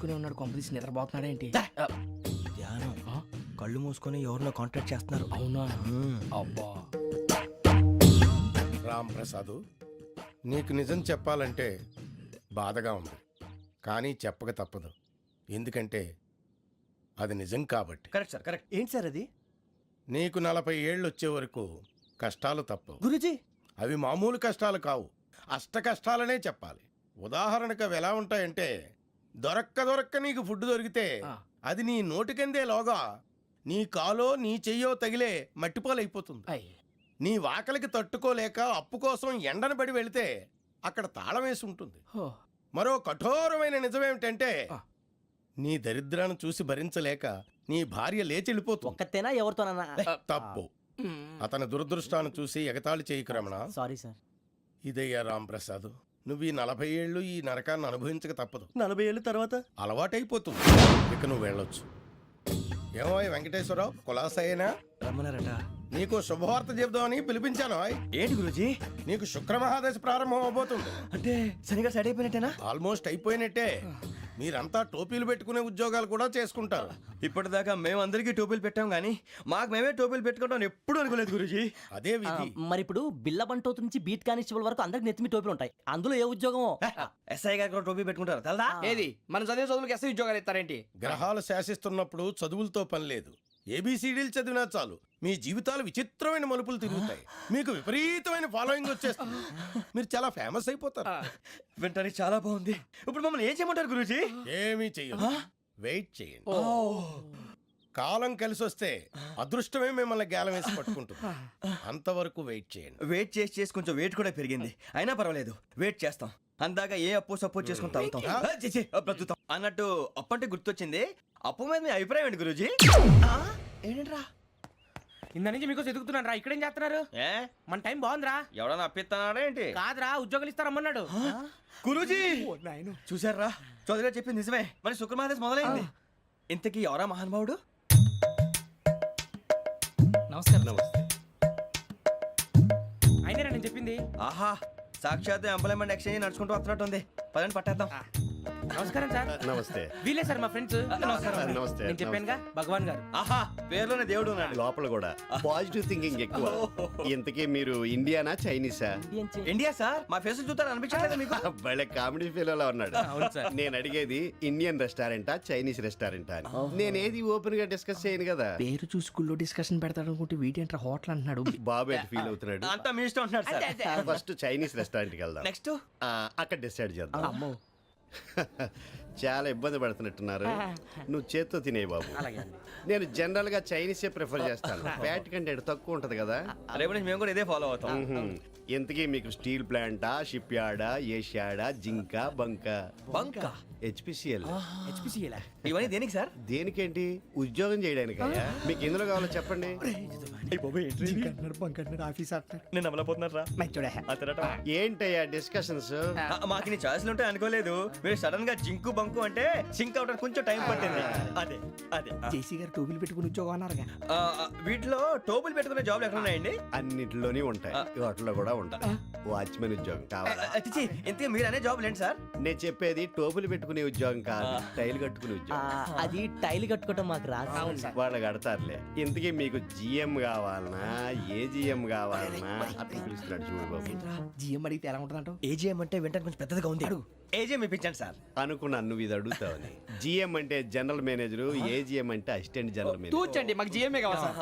మూసుకునే ఉన్నాడు, కొంపదీసి నిద్రపోతున్నాడేంటి? ధ్యానం. కళ్ళు మూసుకొని ఎవరినో కాంటాక్ట్ చేస్తున్నారు. అవునా? అబ్బా. రామ్ ప్రసాద్, నీకు నిజం చెప్పాలంటే బాధగా ఉంది, కానీ చెప్పక తప్పదు. ఎందుకంటే అది నిజం కాబట్టి. Correct sir, correct. ఏంటి సార్ అది? నీకు 40 ఏళ్ళు వచ్చే వరకు కష్టాలు తప్పవు. గురూజీ, అవి మామూలు కష్టాలు కావు, అష్ట కష్టాలనే చెప్పాలి. ఉదాహరణకు అవి ఎలా ఉంటాయంటే, దొరక్క నీకు ఫుడ్ దొరికితే అది నీ నోటికందే లోగా నీ కాలో నీ చెయ్యో తగిలే మట్టిపాలైపోతుంది. నీ వాకలికి తట్టుకోలేక అప్పు కోసం ఎండను పడి వెళితే అక్కడ తాళం వేసి ఉంటుంది. మరో కఠోరమైన నిజమేమిటంటే, నీ దరిద్రాన్ని చూసి భరించలేక నీ భార్య లేచి వెళ్ళిపోతుంది. ఒక్కతేనా ఎవరితోనన్నా? తప్పు. అతని దురదృష్టాన్ని చూసి ఎగతాళి చేయకు రమణ. Sorry sir. ఇదయ్యా రాంప్రసాద్, నువ్వు ఈ 40 ఏళ్ళు ఈ నరకాన్ని అనుభవించక తప్పదు. 40 ఏళ్ళ తర్వాత అలవాటైపోతుంది. ఇక నువ్వు వెళ్ళొచ్చు. ఏమో వెంకటేశ్వరరావు, కులాసైనా రమ్మన్నారట. నీకు శుభవార్త చెబుదామని పిలిపించాను. ఏంటి గురూజీ? నీకు శుక్రమహాదశ ప్రారంభం అవబోతుంది. అంటే సరిగా సెట్ అయిపోయినట్టేనా? ఆల్మోస్ట్ అయిపోయినట్టే. మీరంతా టోపీలు పెట్టుకునే ఉద్యోగాలు కూడా చేసుకుంటారు. ఇప్పటిదాకా మేమందరికీ టోపీలు పెట్టాం కానీ మాకు మేమే టోపీలు పెట్టుకుంటాం ఎప్పుడు అనుకోలేదు గురూజీ. అదే విధి. మరి ఇప్పుడు బిల్ల బంటోతు నుంచి బీట్ కానిస్టేబుల్ వరకు అందరికి నెత్తిమి టోపీలు ఉంటాయి. అందులో ఏ ఉద్యోగం? ఎస్ఐ గారు కూడా టోపీ పెట్టుకుంటారు తెలదా? ఏది మన చదువులకు ఎస్ఐ ఉద్యోగాలు ఇస్తారేంటి? గ్రహాలు శాసిస్తున్నప్పుడు చదువులతో పని లేదు. ఏబిసిడీలు చదివినా చాలు మీ జీవితాలు విచిత్రమైన మలుపులు తిరుగుతాయి. మీకు విపరీతమైన ఫాలోయింగ్ వచ్చేస్తుంది. మీరు చాలా ఫేమస్ అయిపోతారు. వింటానికి చాలా బాగుంది. ఇప్పుడు మమ్మల్ని ఏం చేయమంటారు గురూజీ? ఏమీ చెయ్యదు, వెయిట్ చేయండి. కాలం కలిసి వస్తే అదృష్టమే మిమ్మల్ని గేలం వేసి పట్టుకుంటుంది. అంతవరకు వెయిట్ చేయండి. వెయిట్ చేసి కొంచెం వెయిట్ కూడా పెరిగింది. అయినా పర్వాలేదు, వెయిట్ చేస్తాం. అందాక ఏ అప్పు సపోర్ట్ చేసుకుని తాగుతాం, బ్రతుకుతాం అన్నట్టు. అప్పు అంటే గుర్తొచ్చింది. అప్పు మీద మీ అభిప్రాయం ఏంటి గురూజీ? ఏంటరా ఇంత నుంచి మీకు ఎదుగుతున్నాను రా. ఇక్కడేం చేస్తున్నారు? మన టైం బాగుందిరా. ఎవడన్నా అప్పిస్తున్నాడా ఏంటి? కాదురా, ఉద్యోగాలు ఇస్తారమ్మన్నాడు గురూజీ. చూసారా, చౌదరిగా చెప్పింది నిజమే. మరి శుక్రమహాదేశ్ మొదలైంది. ఇంతకీ ఎవరా మహానుభావుడు? నమస్కారం. అయినా నేను చెప్పింది. ఆహా, సాక్షాత్ ఎంప్లాయ్మెంట్ ఎక్స్చేంజ్ నడుచుకుంటూ వస్తున్నట్టు ఉంది. పదండి పట్టేద్దాం. నమస్కారం సార్. నమస్తే. వీలే సార్ మా ఫ్రెండ్స్. నమస్తే. నేను చెప్పానుగా, భగవాన్ గారు. ఆహా, పేరులోనే దేవుడు ఉన్నాడు. లోపల కూడా పాజిటివ్ థింకింగ్ ఎక్కువ. ఇంతకీ మీరు ఇండియానా చైనీసా? India sir. మా ఫేస్ చూస్తారు అనిపించలేదు మీకు? భలే కామెడీ ఫీల్ ఉన్నాడు. నేను అడిగేది ఇండియన్ రెస్టారెంటా చైనీస్ రెస్టారెంటా అని. నేనేది ఓపెన్ గా డిస్కస్ చేయను కదా. పేరు చూసి స్కూల్లో డిస్కషన్ పెడతాడు అనుకుంటే వీటేంట్రా హోటల్ అంటున్నాడు. బాబు ఎట్ ఫీల్ అవుతున్నాడు. అంతా మీ ఇష్టం ఉంటున్నారు సార్. ఫస్ట్ చైనీస్ రెస్టారెంట్ కి వెళ్దాం. నెక్స్ట్ అక్కడ డిసైడ్ చేద్దాం. చాలా ఇబ్బంది పడుతున్నట్టున్నారు. నువ్వు చేత్తో తినే బాబు. నేను జనరల్ గా చైనీసే ప్రిఫర్ చేస్తాను. ఫ్యాట్ కంటెంట్ తక్కువ ఉంటది కదా. రేపు నుంచి మేము కూడా ఇదే ఫాలో అవుతాం. ఇంతకీ మీకు స్టీల్ ప్లాంటా, షిప్ యార్డా, ఏషియాడా, జింక, బంకా? హెచ్పిసిఎల్. ఇవన్నీ దేనికి సార్? దేనికేంటి? ఉద్యోగం చేయడానికి. మీకు ఎందులో కావాలో చెప్పండి. నేను అమలపోతున్నారా? ఏంటయ్యా డిస్కషన్స్? మాకు నీ ఛాయిస్లు ఉంటాయి అనుకోలేదు. మీరు సడన్ గా జింకు బంకు అంటే సింక్ అవడానికి కొంచెం టైం పట్టింది. అదే అదే జేసీ గారు టోపీలు పెట్టుకుని ఉద్యోగం అన్నారుగా. వీటిలో టోపులు పెట్టుకునే జాబ్లు ఎక్కడ ఉన్నాయండి? అన్నిటిలోనే ఉంటాయి, వాటిలో కూడా ఉంటాయి. వాచ్మెన్ ఉద్యోగం కావాలా? ఇంతకీ మీరు అనే జాబ్ ఏంటి సార్? నేను చెప్పేది టోపులు పెట్టుకునే ఉద్యోగం కాదు, టైల్ కట్టుకునే ఉద్యోగం. అది టైల్ కట్టుకోవటం మాకు రాదు. వాళ్ళు కడతారులే. ఇంతకీ మీకు జిఎం కావాలనా, ఏ జిఎం కావాలనా? అట్లా పిలుస్తున్నాడు చూడు బాబు. జిఎం అడిగితే ఎలా ఉంటుందంట? ఏజీఎం అంటే వెంటనే కొంచెం పెద్దదిగా ఉంది. ఏజీఎం ఇప్పించండి సార్. అనుకున్నాను నువ్వు ఇది అడుగుతావని. జిఎం అంటే జనరల్ మేనేజర్, ఏజిఎం అంటే అసిస్టెంట్ జనరల్ మేనేజర్. తూచండి, మాకు జిఎంఏ కావాలి సార్.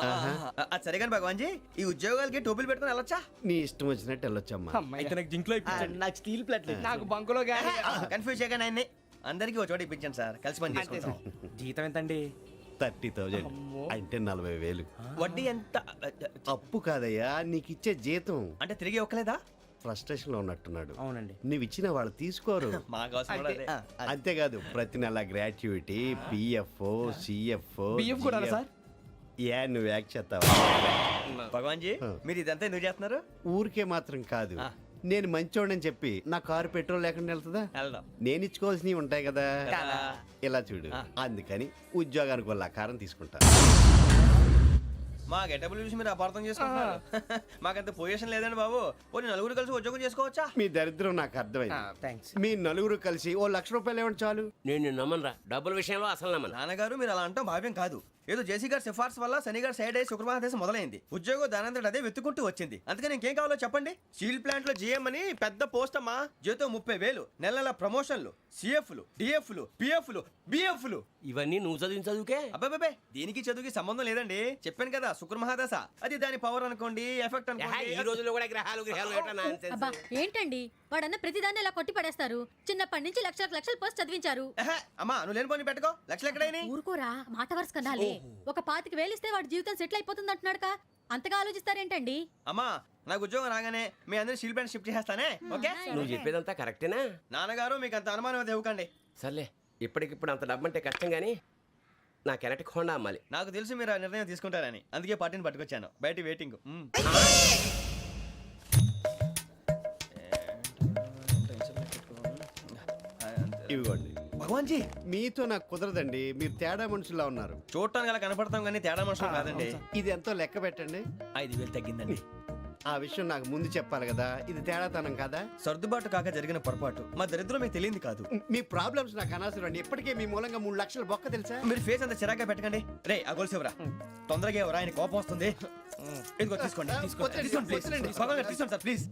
అది సరే కానీ భగవాన్ జీ, ఈ ఉద్యోగాలకి టోపులు పెట్టుకుని వెళ్ళొచ్చా? నీ ఇష్టం వచ్చినట్టు వెళ్ళొచ్చమ్మా. అయితే నాకు జింక్లో నాకు స్టీల్ ప్లేట్, నాకు బంకులో గానీ. కన్ఫ్యూజ్ చేయగానే ఆయన్ని అందరికీ ఒక చోట ఇప్పించండి సార్. కలిసి పని చేసుకుంటాం. జీతం ఎంతండి? 30,000 అంటే 40,000. వడ్డీ ఎంత? అప్పు కాదయ్యా, నీకు ఇచ్చే జీతం. అంటే తిరిగి ఒక్కలేదా? ఫ్రస్ట్రేషన్ లో ఉన్నట్టున్నాడు. అవునండి. నువ్వు ఇచ్చిన వాళ్ళు తీసుకోరు. మాకు అవసరం కూడా అదే. అంతేకాదు ప్రతి నెల గ్రాట్యుటీ, పిఎఫ్, సిఎఫ్. బియ్యం కూడా సార్? ఏ నువ్వు యాక్ట్ చేస్తావా? భగవాన్ జీ, మీరు ఇదంతా ఎందుకు చేస్తున్నారు? ఊరికే మాత్రం కాదు, నేను మంచోడని చెప్పి నా కారు పెట్రోల్ లేకుండా వెళ్తుందా? వెళ్దాం. నేను ఇచ్చుకోవాల్సినవి ఉంటాయి కదా. ఇలా చూడు, అందుకని ఉద్యోగానికి వాళ్ళ ఆకారం తీసుకుంటా. మా గెటబుల్ చూసి మీరు అపార్థం చేసుకుంటున్నారు. మాకంత పొజిషన్ లేదండి బాబు. ఓ నలుగురు కలిసి ఉద్యోగం చేసుకోవచ్చా? మీ దరిద్రం నాకు అర్థమైంది. థ్యాంక్స్. మీ నలుగురు కలిసి ఓ ₹1,00,000 ఇవ్వండి చాలు. నేను నమ్మనరా, డబ్బుల విషయంలో అసలు నమ్మను. నాన్నగారు మీరు అలా అంటాం భావ్యం కాదు. ఏదో జేసీ గారి సిఫార్సు వల్ల శని గారు సైడ్ అయ్యి శుక్రవారం మొదలైంది. ఉద్యోగం దానంతటి అదే వెతుకుంటూ వచ్చింది. అందుకని ఇంకేం కావాలో చెప్పండి. స్టీల్ ప్లాంట్ లో జీఎం అని పెద్ద పోస్ట్ అమ్మా. జీతం 30,000, నెల నెల ప్రమోషన్లు, సిఎఫ్లు, డిఎఫ్లు, పిఎఫ్లు, బిఎఫ్లు. ఇవన్నీ నువ్వు చదివిన చదువుకే. అబ్బాబే దీనికి చదువుకి సంబంధం లేదండి. చెప్పాను కదా శుక్ర మహాదశ. అది దాని పవర్ అనుకోండి, ఎఫెక్ట్ ఈ అనుకోండి. రోజుల్లో కూడా గ్రహాలు ఏటా nonsense? అబ్బా ఏంటండి వాడన్న ప్రతిదాన్ని ఇలా కొట్టి పడేస్తారు. చిన్నప్పటి నుంచి లక్షల పోస్ట్ చదివించారు. ఎహె, అమ్మా నువ్వు లేని పోనీ పెట్టుకో. లక్షలు ఎక్కడైనా ఊరుకోరా, మాట వరుస కదాలే. ఒక 25,000 ఇస్తే వాడి జీవితం సెటిల్ అయిపోతుంది అంటున్నాడుగా. అంతగా ఆలోచిస్తారేంటండి? అమ్మా నాకు ఉద్యోగం రాగానే మీ అందరూ స్టీల్ ప్లాంట్ షిఫ్ట్ చేస్తానే. ఓకే నువ్వు చెప్పేదంతా కరెక్టేనా? నాన్నగారు మీకు అంత అనుమానం అయితే ఇవ్వకండి. సర్లే, ఇప్పటికిప్పుడు అంత డబ్బు అంటే కష్టం కానీ నా కెనటిక్ హోండా అమ్మాలి. నాకు తెలుసు మీరు ఆ నిర్ణయం తీసుకుంటారని, అందుకే పార్టీని పట్టుకొచ్చాను. బయట వెయిటింగ్. ఇవ్వండి. భగవాన్ జీ మీతో నాకు కుదరదండి. మీరు తేడా మనుషుల్లా ఉన్నారు. చూడటానికి అలా కనపడతాం కానీ తేడా మనుషులు కాదండి. ఇది ఎంతో లెక్క పెట్టండి. 5,000 తగ్గిందండి. ఆ విషయం నాకు ముందు చెప్పాలి కదా. ఇది తేడాతనం కదా. సర్దుబాటు కాక జరిగిన పొరపాటు. మా దరిద్రం మీకు తెలియంది కాదు. మీ ప్రాబ్లమ్స్ నాకు అనవసరం అండి. ఇప్పటికే మీ మూలంగా 3 లక్షలు బొక్క తెలుసా. మీరు ఫేస్ అంత చిరాగ్గా పెట్టకండి. రే ఆ గొలుసేవరా తొందరగా ఎవరా, ఆయన కోపం వస్తుంది. ఇదిగో తీసుకోండి. తీసుకోండి, please. భగవాన్ గారు తీసుకోండి సార్ ప్లీజ్.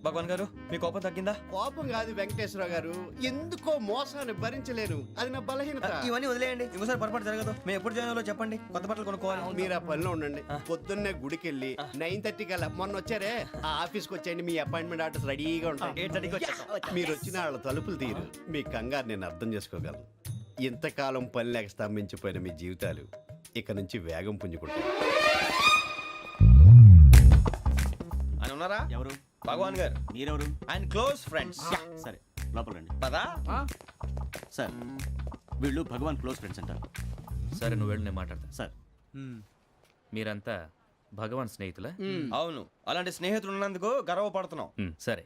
భగవాన్ గారు మీ కోపం తగ్గిందా? కోపం కాదు వెంకటేశ్వరరావు గారు, ఎందుకో మోసాన్ని భరించలేను. అది నా బలహీనత. ఇవన్నీ వదిలేయండి. ఇంకోసారి పొరపాటు జరగదు. మేము ఎప్పుడు జాయిన్ అవ్వాలో చెప్పండి. కొత్త బట్టలు కొనుక్కోవాలి. మీరు ఆ పనిలో ఉండండి. పొద్దున్నే గుడికి వెళ్ళి 9:30 కల్లా మొన్న వచ్చారే ఆ ఆఫీస్కి వచ్చేయండి. మీ అపాయింట్మెంట్ ఆర్డర్స్ రెడీగా ఉంటాయి. 8:30కి వచ్చేస్తాం. మీరు వచ్చిన వాళ్ళ తలుపులు తీరు. మీ కంగారు నేను అర్థం చేసుకోగలను. ఇంతకాలం పని లేక స్తంభించిపోయిన మీ జీవితాలు ఇక నుంచి వేగం పుంజుకుంటాయి. అని ఉన్నారా? ఎవరు? భగవాన్ గారు. మీరెవరు? ఆయన క్లోజ్ ఫ్రెండ్స్. సరే లోపల రండి. పదా సార్ వీళ్ళు భగవాన్ క్లోజ్ ఫ్రెండ్స్ అంటారు. సరే నువ్వు వెళ్ళి నేను మాట్లాడతా. సార్ మీరంతా భగవాన్ స్నేహితులా? అవును, అలాంటి స్నేహితులు ఉన్నందుకు గర్వపడుతున్నాం. సరే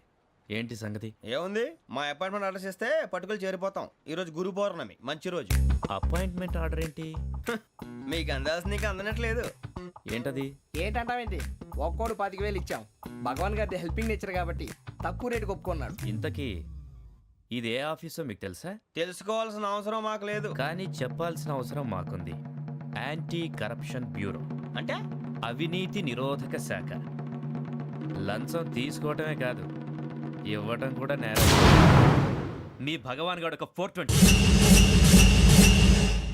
ఏంటి సంగతి? ఏముంది, మా అపాయింట్మెంట్ ఆర్డర్ చేస్తే పట్టుకులు చేరిపోతాం. ఈ రోజు గురు పౌర్ణమి, మంచి రోజు. అపాయింట్మెంట్ ఆర్డర్ ఏంటి? మీకు అందాల్సి నీకు అందనట్లేదు. ఏంటది? ఏంటంటావేంటి? ఒక్కోడు 25,000 ఇచ్చాం. భగవాన్ గారి హెల్పింగ్ నేచర్ కాబట్టి తక్కువ రేటుకి ఒప్పుకున్నాడు. ఇంతకీ ఇది ఏ ఆఫీసో మీకు తెలుసా? తెలుసుకోవాల్సిన అవసరం మాకు లేదు. కానీ చెప్పాల్సిన అవసరం మాకుంది. యాంటీ కరప్షన్ బ్యూరో అంటే అవినీతి నిరోధక శాఖ. లంచం తీసుకోవటమే కాదు, ఇవ్వటం కూడా నేరం. మీ భగవాన్ గారు ఒక 420.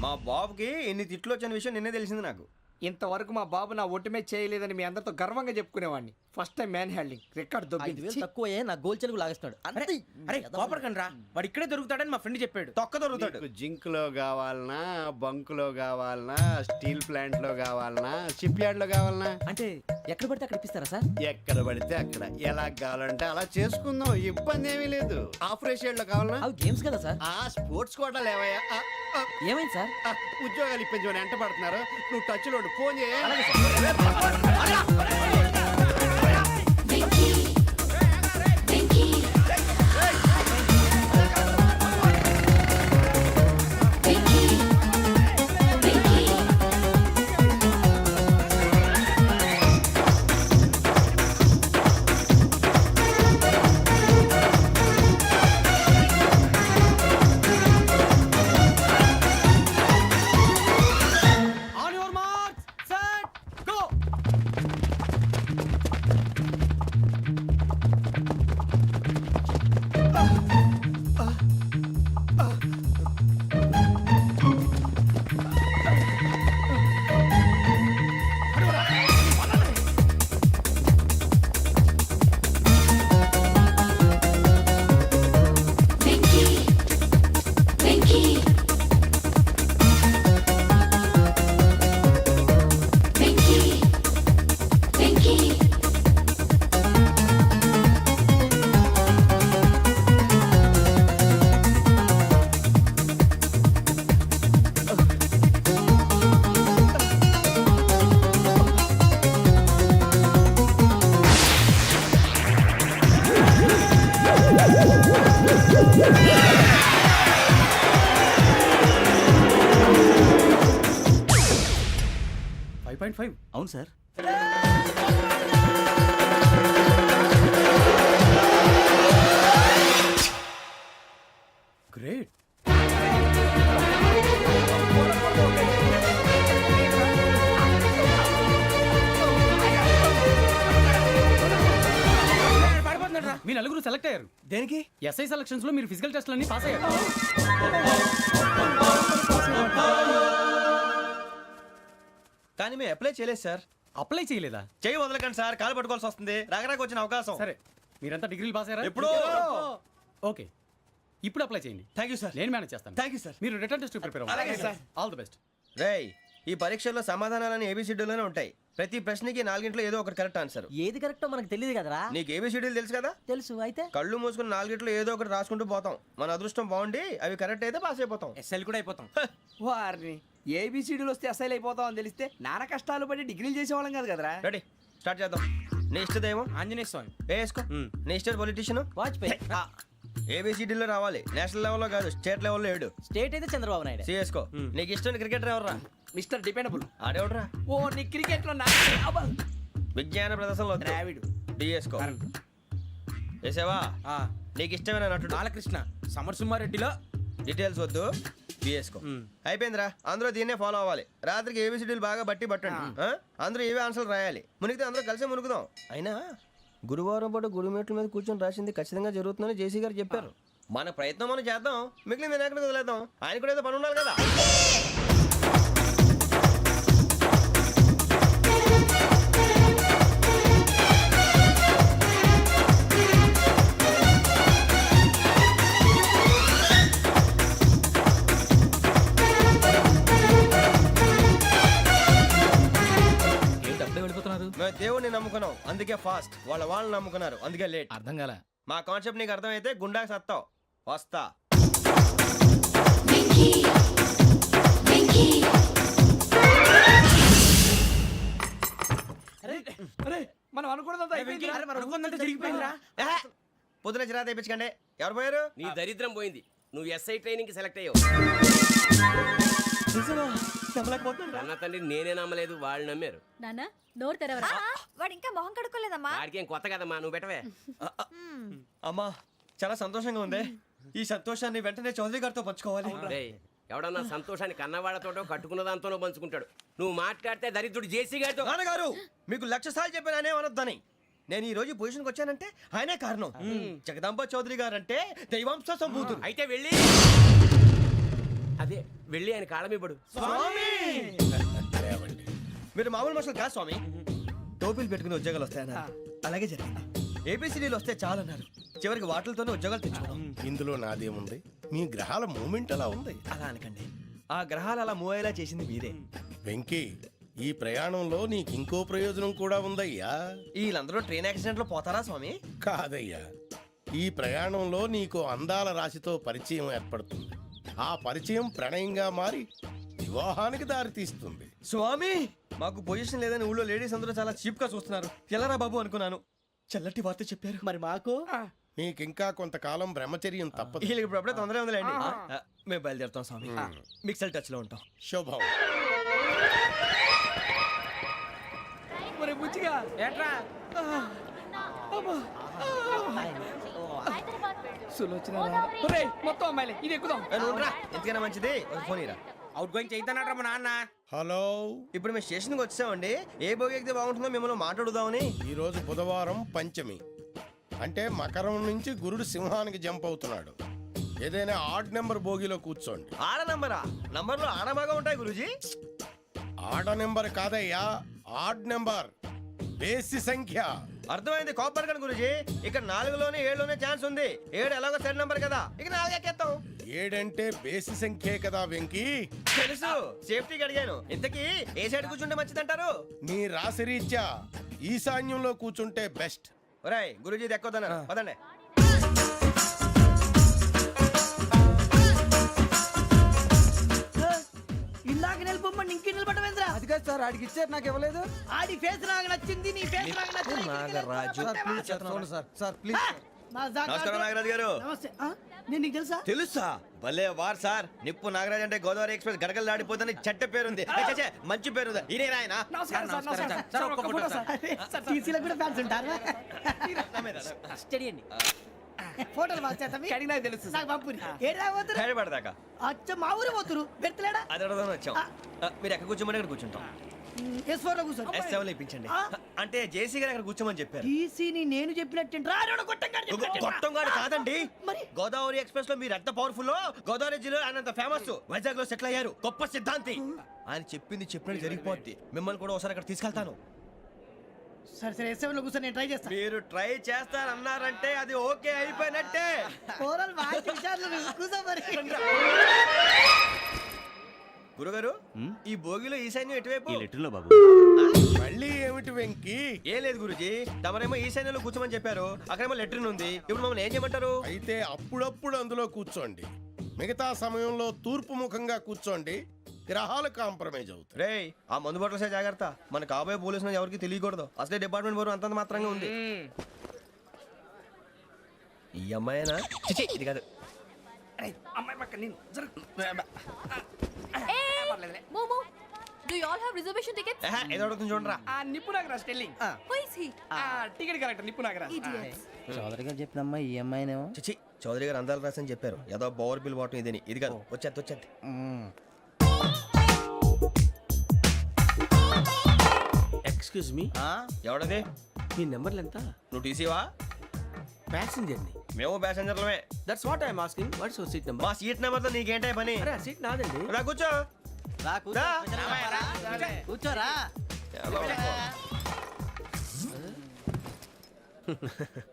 మా బాబుకి ఎన్ని తిట్లు వచ్చిన విషయం నిన్నే తెలిసింది నాకు. ఇంతవరకు మా బాబు నా ఒట్టుమే చేయలేదని మీ అందరితో గర్వంగా చెప్పుకునేవాడిని. First time man handling record 5,000 తక్కువే నా గోల్ చెలుగు లాగేస్తున్నాడు. అంతే. అరే కోపడకండి రా, వాడు ఇక్కడే దొరుకుతాడని మా ఫ్రెండ్ చెప్పాడు. తొక్క దొరుకుతాడు. మీకు జింక్ లో కావాలనా, బంక్ లో కావాలనా, స్టీల్ ప్లాంట్ లో కావాలనా, షిప్ యార్డ్ లో కావాలనా? అంటే ఎక్కడ పడితే అక్కడ ఇప్పిస్తారా సార్? ఎక్కడ పడితే అక్కడ, ఎలా కావాలంటే అలా చేసుకుందాం. ఇబ్బంది ఏమీ లేదు. ఆపరేషన్ లో కావాలనా? అవి గేమ్స్ కదా సార్. ఆ స్పోర్ట్స్ కోటా లేవయ్యా. ఏమైంది సార్? ఉద్యోగాలు ఇప్పించమని ఎంట పడుతున్నారు. నువ్వు టచ్ లో ఫోన్ చేయ. On your marks set go. 9.5 అవును సార్. గ్రేట్. మీ నలుగురు సెలెక్ట్ అయ్యారు. దేనికి? ఎస్ఐ సెలక్షన్స్ లో మీరు ఫిజికల్ టెస్ట్ అన్ని పాస్ అయ్యారు. కానీ మేము అప్లై చేయలేదు సార్. అప్లై చేయలేదా? చేయి వదలకండి సార్, కాలు పట్టుకోవాల్సి వస్తుంది. రాగరాకు వచ్చిన అవకాశం. సరే, మీరంతా డిగ్రీలు పాస్ అయ్యారా? ఎప్పుడో. ఓకే, ఇప్పుడు అప్లై చేయండి. Thank you sir. నేను మేనేజ్ చేస్తాను. Thank you sir. మీరు రిటర్న్ టెస్ట్ ప్రిపేర్ అలాగే అవ్వండి. సార్. All the best. రేయ్, ఈ పరీక్షల్లో సమాధానాలని ఏబిసిడ్యూల్లోనే ఉంటాయి. ప్రతి ప్రశ్నకి 4 ఏదో ఒకటి కరెక్ట్ ఆన్సర్. ఏది కరెక్టో మనకు తెలియదు కదరా. నీకు ఏబిసిడ్యూల్ తెలుసు కదా? తెలుసు. అయితే కళ్ళు మూసుకుని 4 ఏదో ఒకటి రాసుకుంటూ పోతాం. మన అదృష్టం బాగుండి అవి కరెక్ట్ అయితే పాస్ అయిపోతాం. ఎస్ఎల్ కూడా అయిపోతాం. వారిని ఏబిసిడీలు వస్తే అసైల్ అయిపోతాం అని తెలిస్తే నాన్న కష్టాలు పడి డిగ్రీలు చేసేవాళ్ళం కాదు కదరా. రెడీ, స్టార్ట్ చేద్దాం. నీ ఇష్టదేమో ఆంజనేయ స్వామి. వేసుకో. నీ ఇష్ట పొలిటీషియన్ వాజ్పేయి. ఏబిసిడీలో రావాలి. నేషనల్ లెవెల్లో కాదు, స్టేట్ లెవెల్లో 7. స్టేట్ అయితే చంద్రబాబు నాయుడు. సిఎస్కో. నీకు ఇష్టం క్రికెటర్ ఎవర్రా? Mister dependable. ఆడేవడరా? ఓ నీ క్రికెట్ లో విజ్ఞాన ప్రదర్శనలో ద్రావిడు. డిఎస్కో. వేసావా? నీకు ఇష్టమైన నటుడు? బాలకృష్ణ. సమర్ సుమారెడ్డిలో డీటెయిల్స్ వద్దు, బిఎస్కో. అయిపోయిందిరా. అందరూ దీన్నే ఫాలో అవ్వాలి. రాత్రికి ఏబిసిడీలు బాగా బట్టి పట్టండి. అందరూ ఏవే ఆన్సర్లు రాయాలి. మునిగితే అందరూ కలిసే మునుగుదాం. అయినా గురువారం పాటు గురుమేట్ల మీద కూర్చొని రాసింది ఖచ్చితంగా జరుగుతుందని జేసీ గారు చెప్పారు. మన ప్రయత్నం మనం చేద్దాం, మిగిలింది నేను ఎక్కడికి వదిలేద్దాం. ఆయన కూడా ఏదో పని ఉండాలి కదా. ఏంటి అప్పుడే వెళ్ళిపోతున్నారు? మేము దేవుడిని నమ్ముకున్నాం, అందుకే ఫాస్ట్. వాళ్ళని నమ్ముకున్నారు, అందుకే లేట్. అర్థం కాలే. మా కాన్సెప్ట్ నీకు అర్థమైతే గుండాకి సత్తావు. వస్తా. మనం అనుకున్నదంతా అయిపోయిందిరా. జరిగిపోయిందిరా. పొద్దున చిరా తెప్పించకండి. ఎవరు పోయారు? నీ దరిద్రం పోయింది. నువ్వు ఎస్ఐ ట్రైనింగ్ సెలెక్ట్ అయ్యావు. అన్న తండ్రి నేనే నమ్మలేదు, వాళ్ళు నమ్మారు. నాన్న నోరు తెరవరా. వాడు ఇంకా మొహం కడుక్కోలేదమ్మా. వాడికి ఏం కొత్త కదమ్మా, నువ్వు పెట్టవే. అమ్మా, చాలా సంతోషంగా ఉంది. ఈ సంతోషాన్ని వెంటనే చౌదరి గారితో పంచుకోవాలి. రేయ్, ఎవడన్నా సంతోషాన్ని కన్నవాళ్లతోటో కట్టుకున్న దాంతోనో పంచుకుంటాడు. నువ్వు మాట్లాడితే దరిద్రుడు జేసీ గారితో. నాన్నగారు, మీకు 1,00,000 సార్లు చెప్పాను అనొద్దని. నేను ఈ రోజు పొజిషన్కి వచ్చానంటే ఆయనే కారణం. జగదాంబ చౌదరి గారు అంటే దైవాంశ సంభూతుడు. అయితే వెళ్ళి అదే వెళ్ళి ఆయన కాళ్ళమివ్వడు. మీరు మామూలు మనుషులు కాదు స్వామి. టోపీలు పెట్టుకుని ఉద్యోగాలు వస్తాయన్నారు, అలాగే జరిగింది. ఏబిసిడీలు వస్తే చాలన్నారు, చివరికి వాటిలతోనే ఉద్యోగాలు తెచ్చుకున్నాం. ఇందులో నాదేముంది? మీ గ్రహాల మూమెంట్ అలా ఉంది. అలా అనకండి, ఆ గ్రహాలు అలా మూవ్ అయ్యేలా చేసింది మీరే. వెంకీ, ఈ ప్రయాణంలో నీకు ఇంకో ప్రయోజనం కూడా ఉందయ్యా. వీళ్ళందరూ ట్రైన్ యాక్సిడెంట్ లో పోతారా స్వామి? కాదయ్యా, ఈ ప్రయాణంలో నీకు అందాల రాశితో పరిచయం ఏర్పడుతుంది. ఆ పరిచయం ప్రణయంగా మారి వివాహానికి దారితీస్తుంది. స్వామి, మాకు పొజిషన్ లేదని ఊళ్ళో లేడీస్ అందరూ చాలా చీప్ గా చూస్తున్నారు. ఎలారా బాబు అనుకున్నాను. చల్లటి వార్త చెప్పారు. మరి మాకు నీకింకా కొంతకాలం బ్రహ్మచర్యం తప్పదు. వీళ్ళకి ఇప్పుడు అప్పుడే తొందరగా ఉందిలేండి. మేము బయలుదేరుతాం స్వామి. మిక్సెల్ టచ్ లో ఉంటాం. శుభం. మరి బుచ్చిగా ఏట్రా సులోచన మొత్తం అమ్మాయిలే, ఇది ఎక్కుదాం. ఎందుకైనా మంచిది, ఒక ఫోన్ ఇరా. అవుట్ గోయింగ్ చేద్దానట్రా మా నాన్న. హలో, ఇప్పుడు మేము స్టేషన్కి వచ్చామండి. ఏ బోగి ఎక్కితే బాగుంటుందో మిమ్మల్ని మాట్లాడుదామని. ఈరోజు బుధవారం పంచమి, అంటే మకరం నుంచి గురుడు సింహానికి జంప్ అవుతున్నాడు. ఏదైనా ఆడ్ నెంబర్ బోగిలో కూర్చోండి. ఆడ నంబరా? నంబర్లో ఆడ బాగా ఉంటాయి గురూజీ. ఆడ నెంబర్ కాదయ్యా, ఆడ్ నెంబర్, బేసి సంఖ్య. అర్థమైంది, కాపర్ కన్ గురూజీ. ఇక్కడ 4లోనే 7లోనే ఛాన్స్ ఉంది. 7 ఎలాగో సెడ్ నంబర్ కదా, ఇక 4 ఎక్కేస్తాం. 7 అంటే బేసి సంఖ్యే కదా వెంకీ. తెలుసు, సేఫ్టీకి అడిగాను. ఇంతకీ ఏ సైడ్ కూర్చుంటే మంచిదంటారు? నీ రాశి రీత్యా ఈశాన్యంలో కూర్చుంటే బెస్ట్. ఒరేయ్, గురూజీ దెక్కొద్దన్నారు, పదండి. ఇందాక నిలబొమ్మని ఇంకే నిలబడమేంద్రా? అది కాదు సార్, ఆడికి ఇచ్చారు, నాకు ఇవ్వలేదు. ఆడి ఫేస్ నాకు నచ్చింది, నీ ఫేస్ నాకు నచ్చింది. నాగరాజు. Sir please. మా జాగా నమస్కారం నాగరాజు గారు. నమస్తే. నేను నీకు తెలుసా? తెలుసా? భలే వార్ సార్. నిప్పు నాగరాజ్ అంటే గోదావరి ఎక్స్ప్రెస్ గడగలు దాడిపోతుంది చెట్ట పేరుంది. ఏ, ఛే, ఛే, మంచి పేరుంది. ఇదే ఆయన టీసీలో కూడా ఫ్యాన్స్ ఉంటారు. స్టడీ అండి. ఫోటోలు కడిగినా తెలుసు హైదరాబాద్దాకా అచ్చ మా ఊరు పోతురు పెడతలేడా అది అడగదామని వచ్చాం. మీరు ఎక్కడ కూర్చోమని అక్కడ కూర్చుంటాం. S4 లో కూర్చో. S7 లో ఇప్పించండి. అంటే జేసీ గారు అక్కడ కూర్చోమని చెప్పారు. టీసీని నేను చెప్పినట్టు గొట్టం గారు కాదండి. గోదావరి ఎక్స్ప్రెస్ లో మీరు ఎంత పవర్ఫుల్, గోదావరి జిల్లా ఆయన అంత ఫేమస్, వైజాగ్ లో సెటిల్ అయ్యారు, గొప్ప సిద్ధాంతి. ఆయన చెప్పింది చెప్పినట్టు జరిగిపోద్ది. మిమ్మల్ని కూడా ఒకసారి అక్కడ తీసుకెళ్తాను. సరే సరే S7 లో కూర్చొని నేను ట్రై చేస్తాను. మీరు ట్రై చేస్తారన్నారంటే అది ఓకే అయిపోయినట్టే. ఓవరాల్ బాగా చూశారు. కూర్చో మరి. గురుగారు ఈ భోగిలో ఈశాన్యం ఎటువైపు? ఈ లెటర్లో బాబు. మళ్ళీ ఏమిటి వెంకీ? ఏం లేదు గురుజీ, తమరేమో ఈశాన్యంలో కూర్చోమని చెప్పారు, అక్కడేమో లెటర్ ఉంది. ఇప్పుడు మమ్మల్ని ఏం చేయమంటారు? అయితే అప్పుడప్పుడు అందులో కూర్చోండి, మిగతా సమయంలో తూర్పు ముఖంగా కూర్చోండి. గ్రహాలు కాంప్రమైజ్ అవుతాయి. రేయ్ ఆ మందు బాటలసే జాగ్రత్త. మన కాబోయే పోలీసులు ఎవరికి తెలియకూడదు. అసలే డిపార్ట్మెంట్ బోరు అంతంత మాత్రంగా ఉంది. ఈ అమ్మాయినా? చిచి, ఇది కాదు. అమ్మాయి పక్క నేను మోమో do you all have reservation tickets? ఏదో అడుగుతుంది చూడరా. Nippu Nagaraj telling who is he? Ticket correct Nippu Nagaraj. Chowdary గారు చెప్పినమ్మా ఈ అమ్మాయినేమో. చిచి, చౌదరి గారు అందాలు రాసని చెప్పారు. ఏదో బోర్ బిల్ బాటం ఇదని. ఇది కాదు. వచ్చేది. Excuse me, ఎవడది? మీ నెంబర్లు ఎంత? నువ్వు టీసీవా? ప్యాసింజర్ ని. మేము ప్యాసెంజర్లమే. That's what I'm asking. What's your seat number? మా సీట్ నెంబర్తో నీకేంటే పని? అరే ఆ సీట్ నాదండి. రా కూర్చో. కూర్చోరా.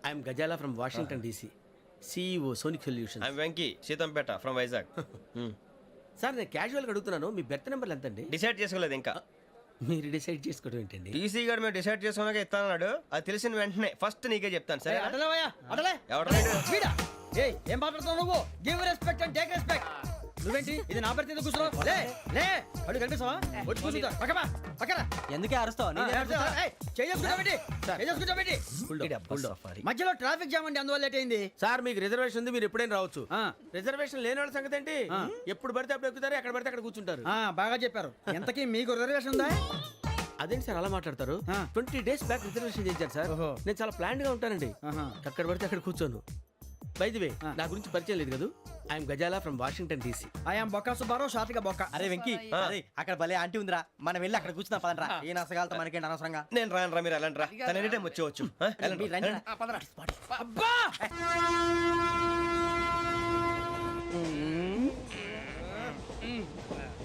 I'm Ghazala from Washington DC, CEO Sonic Solution. I'm Venky, Seethampeta from Vizag. Sir నేను క్యాజువల్గా అడుగుతున్నాను, మీ బెర్త్ నెంబర్లు ఎంత అండి? డిసైడ్ చేసుకోలేదు ఇంకా. మీరు డిసైడ్ చేసుకోవడం ఏంటండి? టీసీ గారు మేము డిసైడ్ చేసుకున్నాక ఇస్తానన్నాడు. అది తెలిసిన వెంటనే ఫస్ట్ నీకే చెప్తాను. సరే అటలే ఎవరు? ఏం మాట్లాడుతున్నావు నువ్వు? Give respect and take respect. నువ్వేంటి ఇది నా పరిస్థితి కూర్చున్నావు? లే లే అడుగు కనిపిస్తావా? వచ్చి కూర్చుంటా. పక్కన ఎందుకే అరుస్తావు? మధ్యలో ట్రాఫిక్ జామ్ అండి, అందువల్ల లేట్ అయింది. సార్ మీకు రిజర్వేషన్ ఉంది, మీరు ఎప్పుడైనా రావచ్చు. రిజర్వేషన్ లేని వాళ్ళ సంగతి ఏంటి? ఎప్పుడు పడితే అప్పుడు ఎక్కుతారు, ఎక్కడ పడితే అక్కడ కూర్చుంటారు. బాగా చెప్పారు. ఎంతకీ మీకు రిజర్వేషన్ ఉందా? అదేంటి సార్ అలా మాట్లాడతారు? 20 days బ్యాక్ రిజర్వేషన్ చేశారు సార్. నేను చాలా ప్లాన్డ్ గా ఉంటానండి. ఎక్కడ పడితే అక్కడ కూర్చోను. బై ది వే, నా గురించి పరిచయం లేదు కదా. I'm Ghazala from Washington DC. I'm Bokka Subbarao, షాతిక బొక్క. అరే వెంకీ, అక్కడ భలే ఆంటీ ఉందిరా, మనం వెళ్ళి అక్కడ కూర్చున్నా పదండ్రా. ఏ నసగాలతో మనకేంటి అనవసరంగా. నేను రాను రా, మీరు వెళ్ళండి రా. తన ఎనీ టైం వచ్చేవచ్చు. అబ్బా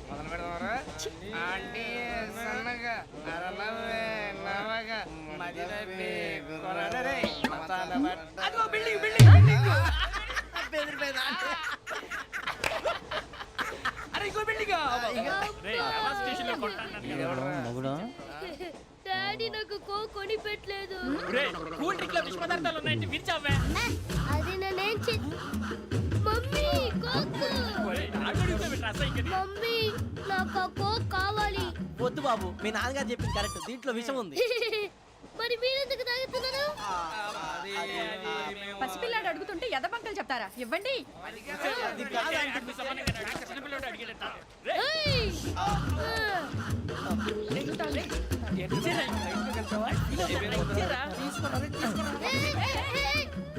మొదలు పెడదామరా? ఆంటీ సన్నగా అరలవే నవగా మదిరపి కొరడరే మసాలా అదిగో బిల్డింగ్ అరే ఇంకో బిల్డింగ్. డాడీ నాకు కొని పెట్టలేదు. కూల్ డ్రింక్ లో విష పదార్థాలు ఉన్నాయండి, విరిచావే. అది నేనేం మమ్మీ కోక్. మమ్మీ నాకు ఆ కోక్ కావాలి. వద్దు బాబు, మీ నాన్నగారు చెప్పింది కరెక్ట్, దీంట్లో విషయం ఉంది. మరి మీరెందుకు తాగుతున్నారు? పసిపిల్లాడు అడుగుతుంటే ఎదబంకలు చెప్తారా? ఇవ్వండి.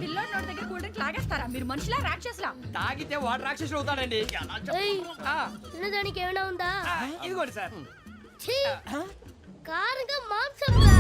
పిల్లోడు నోటి దగ్గర కూల్ డ్రింక్ లాగేస్తారా? మీరు మనుషులా రాక్షసులా? తాగితే వాడు రాక్షసుడు అవుతాడండి. తినడానికి ఏమైనా ఉందా? ఇదిగోండి సార్. కారంగా మాంసం రా.